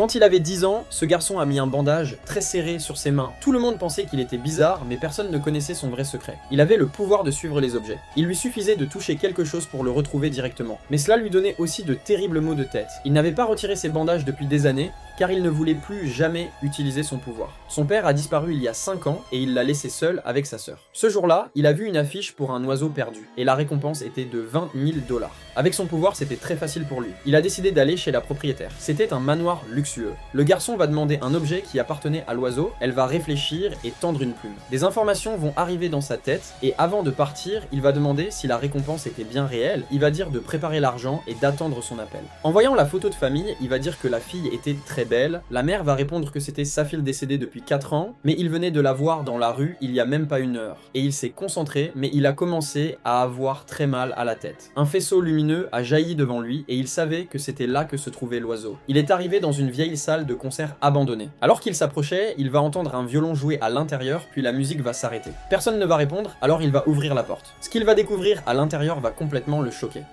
Quand il avait 10 ans, ce garçon a mis un bandage très serré sur ses mains. Tout le monde pensait qu'il était bizarre, mais personne ne connaissait son vrai secret. Il avait le pouvoir de suivre les objets. Il lui suffisait de toucher quelque chose pour le retrouver directement. Mais cela lui donnait aussi de terribles maux de tête. Il n'avait pas retiré ses bandages depuis des années, car il ne voulait plus jamais utiliser son pouvoir. Son père a disparu il y a 5 ans, et il l'a laissé seul avec sa sœur. Ce jour-là, il a vu une affiche pour un oiseau perdu, et la récompense était de 20 000 $. Avec son pouvoir, c'était très facile pour lui. Il a décidé d'aller chez la propriétaire. C'était un manoir luxueux. Le garçon va demander un objet qui appartenait à l'oiseau, elle va réfléchir et tendre une plume. Des informations vont arriver dans sa tête, et avant de partir, il va demander si la récompense était bien réelle, il va dire de préparer l'argent et d'attendre son appel. En voyant la photo de famille, il va dire que la fille était très belle, la mère va répondre que c'était sa fille décédée depuis 4 ans, mais il venait de la voir dans la rue il y a même pas une heure. Et il s'est concentré, mais il a commencé à avoir très mal à la tête. Un faisceau lumineux a jailli devant lui, et il savait que c'était là que se trouvait l'oiseau. Il est arrivé dans une vieille salle de concert abandonnée. Alors qu'il s'approchait, il va entendre un violon jouer à l'intérieur, puis la musique va s'arrêter. Personne ne va répondre, alors il va ouvrir la porte. Ce qu'il va découvrir à l'intérieur va complètement le choquer.